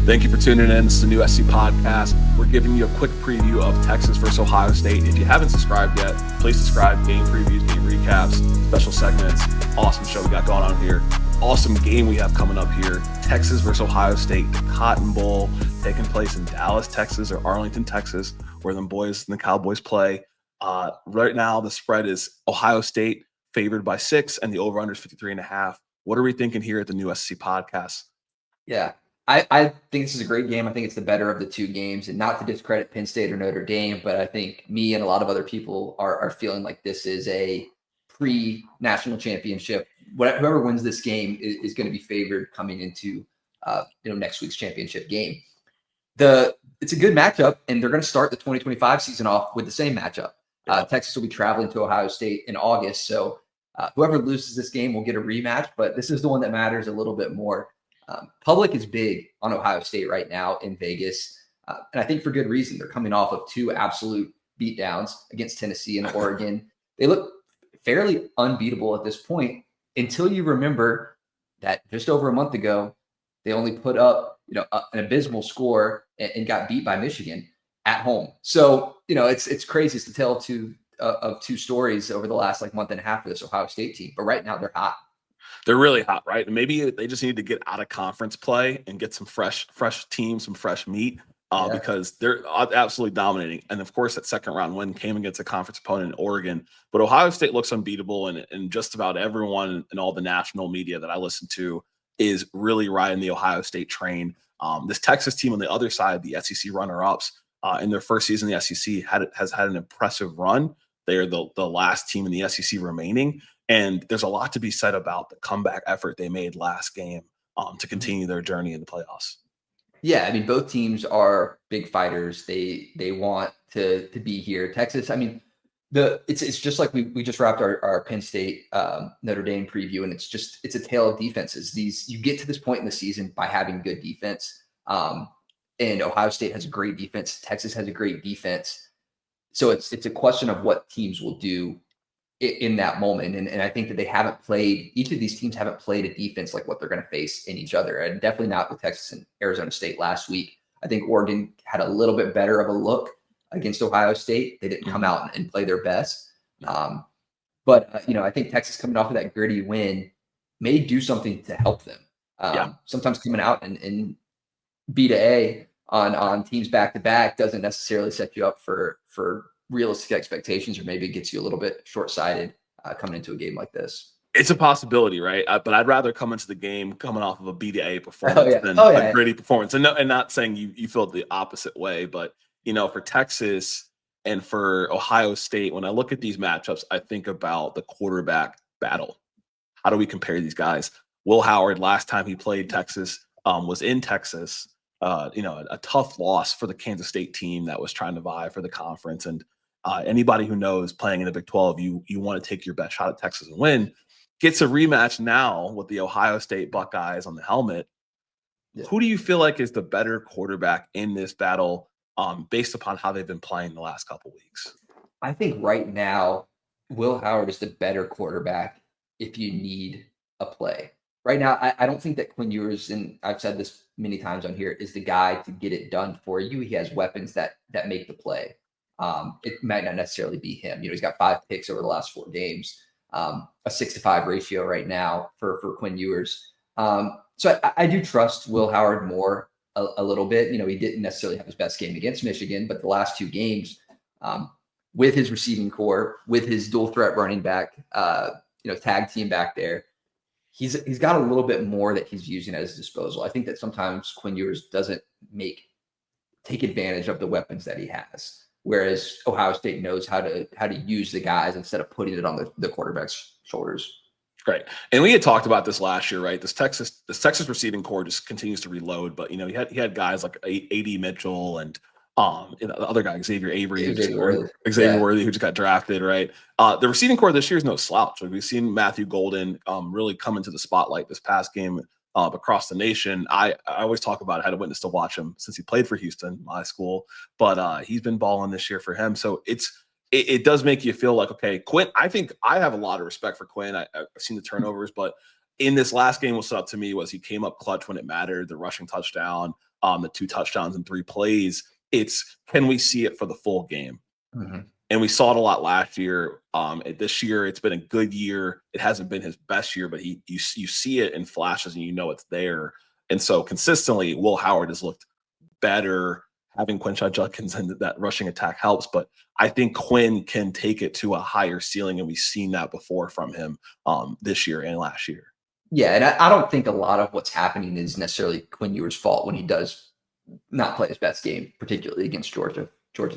Thank you for tuning in. This is the new SC podcast. We're giving you a quick preview of Texas versus Ohio State. If you haven't subscribed yet, please subscribe. Game previews, game recaps, special segments. Awesome show we got going on here. Awesome game we have coming up here. Texas versus Ohio State, the Cotton Bowl, taking place in Dallas, Texas, or Arlington, Texas, where the boys and the Cowboys play. Right now, the spread is Ohio State favored by 6, and the over-under is 53.5. What are we thinking here at the new SC podcast? Yeah, I think this is a great game. I think it's the better of the two games, and not to discredit Penn State or Notre Dame, but I think me and a lot of other people are feeling like this is a pre-national championship. Whoever wins this game is going to be favored coming into next week's championship game. It's a good matchup, and they're going to start the 2025 season off with the same matchup. Texas will be traveling to Ohio State in August, so whoever loses this game will get a rematch, but this is the one that matters a little bit more. Public is big on Ohio State right now in Vegas, and I think for good reason. They're coming off of 2 absolute beatdowns against Tennessee and Oregon. They look fairly unbeatable at this point until you remember that just over a month ago, they only put up an abysmal score and got beat by Michigan at home. So it's crazy. It's the tale of two stories over the last month and a half of this Ohio State team. But right now they're hot. They're really hot, right? And maybe they just need to get out of conference play and get some fresh teams, some fresh meat, because they're absolutely dominating. And of course, that second round win came against a conference opponent in Oregon. But Ohio State looks unbeatable, and just about everyone in all the national media that I listen to is really riding the Ohio State train. This Texas team on the other side, the SEC runner-ups, in their first season in the SEC has had an impressive run. They are the last team in the SEC remaining. And there's a lot to be said about the comeback effort they made last game to continue their journey in the playoffs. Yeah, I mean, both teams are big fighters. They want to be here. Texas, I mean, it's just like we just wrapped our Penn State Notre Dame preview, and it's a tale of defenses. You get to this point in the season by having good defense. And Ohio State has a great defense. Texas has a great defense. So it's a question of what teams will do in that moment. And I think that each of these teams haven't played a defense like what they're going to face in each other. And definitely not with Texas and Arizona State last week. I think Oregon had a little bit better of a look against Ohio State. They didn't come out and play their best. But I think Texas coming off of that gritty win may do something to help them. Sometimes coming out and B to A on teams back to back doesn't necessarily set you up for realistic expectations, or maybe it gets you a little bit short-sighted coming into a game like this. It's a possibility, right? But I'd rather come into the game coming off of a B to A performance than a gritty performance. And not saying you feel the opposite way, but for Texas and for Ohio State, when I look at these matchups, I think about the quarterback battle. How do we compare these guys? Will Howard, last time he played Texas, was in Texas. A tough loss for the Kansas State team that was trying to vie for the conference. And anybody who knows playing in the Big 12, you want to take your best shot at Texas and win. Gets a rematch now with the Ohio State Buckeyes on the helmet. Yeah. Who do you feel like is the better quarterback in this battle based upon how they've been playing the last couple weeks? I think right now, Will Howard is the better quarterback if you need a play. Right now, I don't think that Quinn Ewers, and I've said this many times on here, is the guy to get it done for you. He has weapons that make the play. It might not necessarily be him. He's got 5 picks over the last 4 games, a 6-to-5 ratio right now for Quinn Ewers. So I do trust Will Howard more a little bit. He didn't necessarily have his best game against Michigan, but the last 2 games, with his receiving core, with his dual threat running back, tag team back there, he's got a little bit more that he's using at his disposal. I think that sometimes Quinn Ewers doesn't take advantage of the weapons that he has, whereas Ohio State knows how to use the guys instead of putting it on the quarterback's shoulders. Right. And we had talked about this last year, right? This Texas receiving core just continues to reload, but he had guys like A.D. Mitchell and the other guy, Xavier Avery, Worthy, who just got drafted, right? The receiving core this year is no slouch. We've seen Matthew Golden really come into the spotlight this past game across the nation. I always talk about it. I had a witness to watch him since he played for Houston, my school, but he's been balling this year for him. So it does make you feel like, okay, Quinn, I think I have a lot of respect for Quinn. I've seen the turnovers, but in this last game, what stood out to me was he came up clutch when it mattered, the rushing touchdown. the 2 touchdowns in 3 plays. It's, can we see it for the full game? Mm-hmm. And we saw it a lot last year. This year, it's been a good year. It hasn't been his best year, but you see it in flashes and you know it's there. And so consistently, Will Howard has looked better. Having Quinshon Judkins and that rushing attack helps, but I think Quinn can take it to a higher ceiling, and we've seen that before from him this year and last year. Yeah, and I don't think a lot of what's happening is necessarily Quinn Ewers' fault when he does not play his best game, particularly against Georgia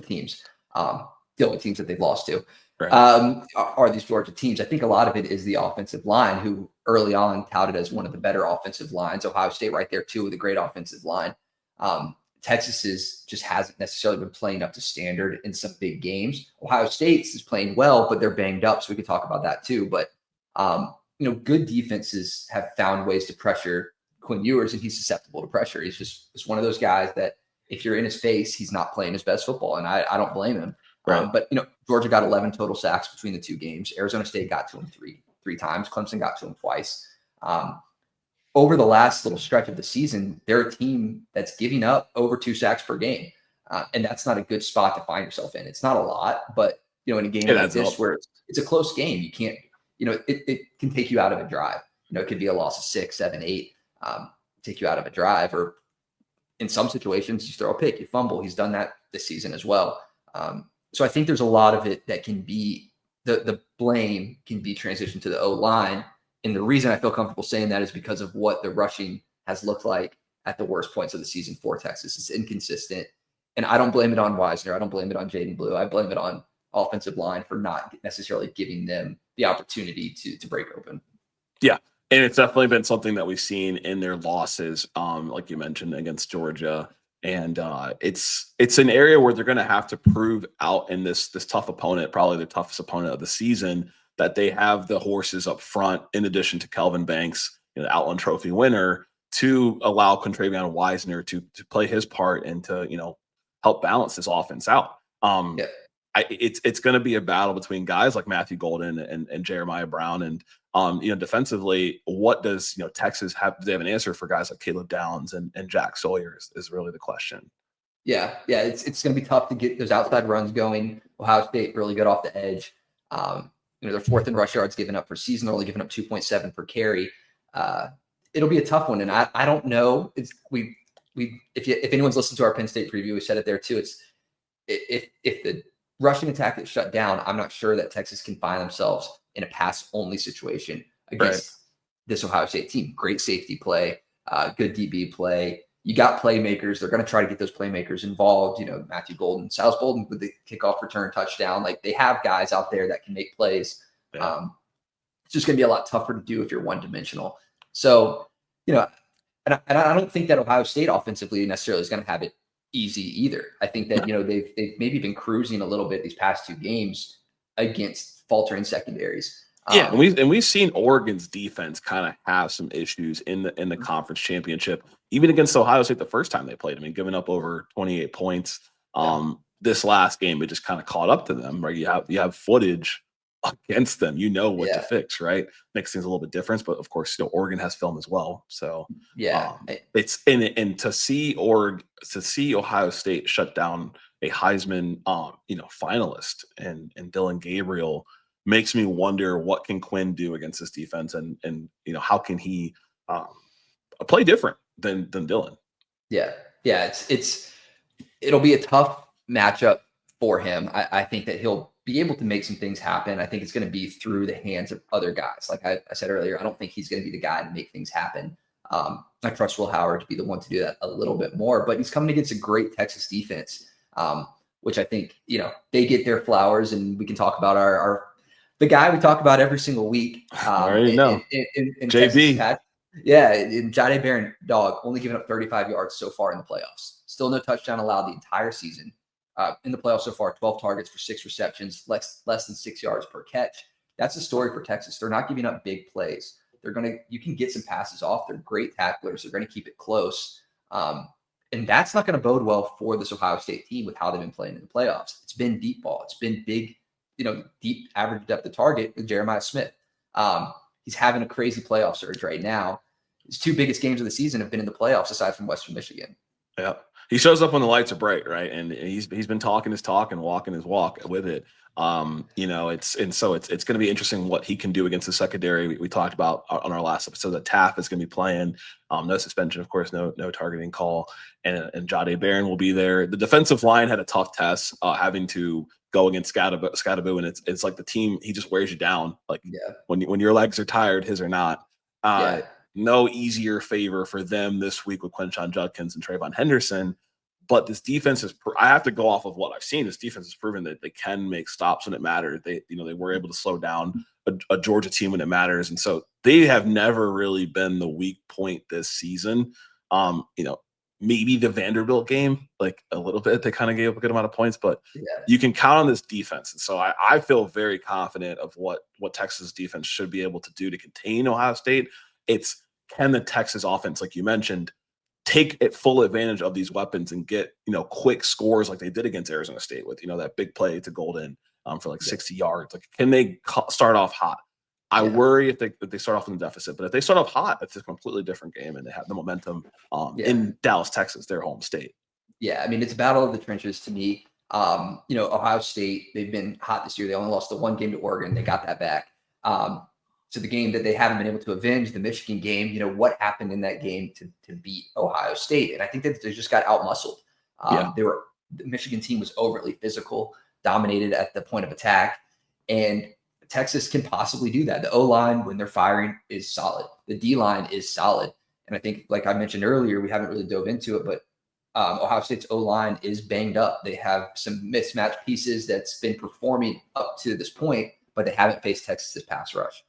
teams. The only teams that they've lost to are these Georgia teams. I think a lot of it is the offensive line, who early on touted as one of the better offensive lines. Ohio State right there too with a great offensive line. Texas just hasn't necessarily been playing up to standard in some big games. Ohio State is playing well, but they're banged up, so we could talk about that too. But good defenses have found ways to pressure Quinn Ewers, and he's susceptible to pressure. He's one of those guys that if you're in his face, he's not playing his best football, and I don't blame him. Right. But Georgia got 11 total sacks between the 2 games. Arizona State got to him three times. Clemson got to him twice. Over the last little stretch of the season, they're a team that's giving up over 2 sacks per game. And that's not a good spot to find yourself in. It's not a lot, but in a game like this where it's a close game, you can't, it can take you out of a drive. It could be a loss of 6, 7, 8, take you out of a drive, or in some situations you throw a pick, you fumble. He's done that this season as well. So I think there's a lot of it that can be the blame can be transitioned to the O-line. And the reason I feel comfortable saying that is because of what the rushing has looked like at the worst points of the season for Texas. It's inconsistent. And I don't blame it on Wisner. I don't blame it on Jaden Blue. I blame it on offensive line for not necessarily giving them the opportunity to break open. Yeah. And it's definitely been something that we've seen in their losses, like you mentioned, against Georgia. And it's an area where they're going to have to prove out in this tough opponent, probably the toughest opponent of the season, that they have the horses up front, in addition to Kelvin Banks, the Outland Trophy winner, to allow Contravion Wisner to play his part and to help balance this offense out. It's going to be a battle between guys like Matthew Golden and Jeremiah Brown, and defensively, what does Texas have? Do they have an answer for guys like Caleb Downs and Jack Sawyer is really the question. Yeah, it's going to be tough to get those outside runs going. Ohio State really good off the edge. They're 4th in rush yards given up per season. They're only giving up 2.7 per carry. It'll be a tough one, and I don't know. If anyone's listened to our Penn State preview, we said it there too. It's if the rushing attack is shut down, I'm not sure that Texas can find themselves in a pass-only situation against this Ohio State team. Great safety play, good DB play. You got playmakers. They're going to try to get those playmakers involved. Matthew Golden, Silas Bolden with the kickoff return touchdown. Like, they have guys out there that can make plays. Yeah. It's just going to be a lot tougher to do if you're one-dimensional. So, and I don't think that Ohio State offensively necessarily is going to have it easy either. I think that, they've maybe been cruising a little bit these past 2 games against faltering secondaries. Yeah, and we've seen Oregon's defense kind of have some issues in the conference championship, even against Ohio State the first time they played. Giving up over 28 points. This last game, it just kind of caught up to them. Right, you have footage against them. What to fix. Right, makes things a little bit different. But of course, Oregon has film as well. So it's and to see Ohio State shut down a Heisman finalist and Dylan Gabriel makes me wonder, what can Quinn do against this defense, and how can he play different than Dylan? Yeah, it'll be a tough matchup for him. I think that he'll be able to make some things happen. I think it's going to be through the hands of other guys. Like I said earlier, I don't think he's going to be the guy to make things happen. I trust Will Howard to be the one to do that a little bit more, but he's coming against a great Texas defense, which I think, they get their flowers, and we can talk about the guy we talk about every single week. I already know. In JB. Texas, in Jahdae Barron, dog, only giving up 35 yards so far in the playoffs. Still no touchdown allowed the entire season. In the playoffs so far, 12 targets for 6 receptions, less than 6 yards per catch. That's the story for Texas. They're not giving up big plays. You can get some passes off. They're great tacklers. They're going to keep it close. And that's not going to bode well for this Ohio State team with how they've been playing in the playoffs. It's been deep ball. It's been big, deep average depth of target with Jeremiah Smith. He's having a crazy playoff surge right now. His 2 biggest games of the season have been in the playoffs aside from Western Michigan. Yeah. He shows up when the lights are bright, right? And he's been talking his talk and walking his walk with it. It's going to be interesting what he can do against the secondary. We talked about on our last episode that Taff is going to be playing. No suspension, of course, no targeting call, and Jade Barron will be there. The defensive line had a tough test, having to go against Scadaboo, and it's like the team, he just wears you down. Like when your legs are tired, his are not. No easier favor for them this week with Quinshon Judkins and Trayvon Henderson. But this defense I have to go off of what I've seen. This defense has proven that they can make stops when it mattered. They were able to slow down a Georgia team when it matters. And so they have never really been the weak point this season. Maybe the Vanderbilt game, like a little bit, they kind of gave up a good amount of points, but you can count on this defense. And so I feel very confident of what Texas defense should be able to do to contain Ohio State. It's, can the Texas offense, like you mentioned, take full advantage of these weapons and get, quick scores like they did against Arizona State with, that big play to Golden for like 60 yards. Like, can they start off hot? I worry if they start off in the deficit, but if they start off hot, it's a completely different game and they have the momentum in Dallas, Texas, their home state. Yeah, I mean, it's a battle of the trenches to me. Ohio State, they've been hot this year. They only lost the one game to Oregon. They got that back. So the game that they haven't been able to avenge, the Michigan game, what happened in that game to beat Ohio State? And I think that they just got outmuscled. The Michigan team was overtly physical, dominated at the point of attack, and Texas can possibly do that. The O-line, when they're firing, is solid. The D-line is solid. And I think, like I mentioned earlier, we haven't really dove into it, but Ohio State's O-line is banged up. They have some mismatched pieces that's been performing up to this point, but they haven't faced Texas's pass rush.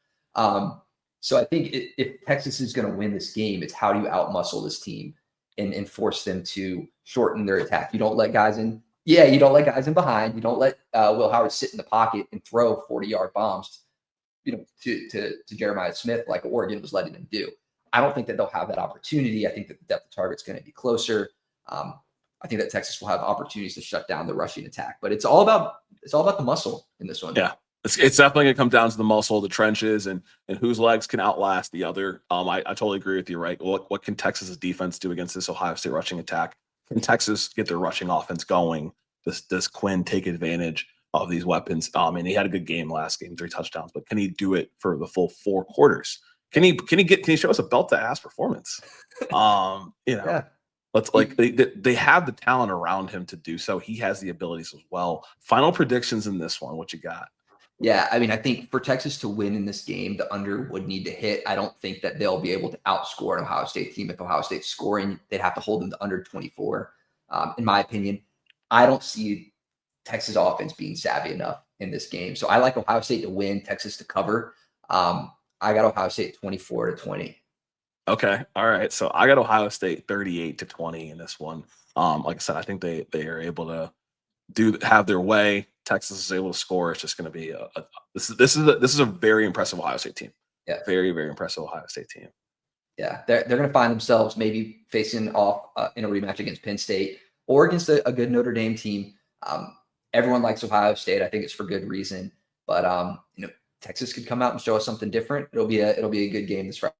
So I think if Texas is going to win this game, it's how do you outmuscle this team and force them to shorten their attack. You don't let guys in. Yeah, you don't let guys in behind. You don't let Will Howard sit in the pocket and throw 40-yard bombs, to Jeremiah Smith like Oregon was letting them do. I don't think that they'll have that opportunity. I think that the depth of target is going to be closer. I think that Texas will have opportunities to shut down the rushing attack, but it's all about the muscle in this one. Yeah. It's definitely going to come down to the muscle, the trenches, and whose legs can outlast the other. I totally agree with you, right? What can Texas's defense do against this Ohio State rushing attack? Can Texas get their rushing offense going? Does Quinn take advantage of these weapons? And he had a good game last game, 3 touchdowns, but can he do it for the full 4 quarters? Can he show us a belt to ass performance? Let's they have the talent around him to do so. He has the abilities as well. Final predictions in this one. What you got? Yeah, I mean, I think for Texas to win in this game, the under would need to hit. I don't think that they'll be able to outscore an Ohio State team. If Ohio State's scoring, they'd have to hold them to under 24. In my opinion, I don't see Texas offense being savvy enough in this game. So I like Ohio State to win, Texas to cover. I got Ohio State 24-20. Okay. All right. So I got Ohio State 38-20 in this one. Like I said, I think they are able to have their way. Texas is able to score. It's just going to be this is a very impressive Ohio State team. Yeah, very, very impressive Ohio State team. Yeah, they're going to find themselves maybe facing off in a rematch against Penn State or against a good Notre Dame team. Everyone likes Ohio State. I think it's for good reason. But Texas could come out and show us something different. It'll be a good game this Friday.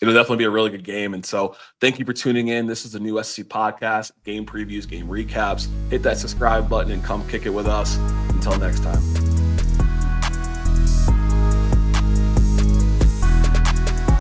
It'll definitely be a really good game. And so thank you for tuning in. This is the new SC podcast, game previews, game recaps. Hit that subscribe button and come kick it with us. Until next time.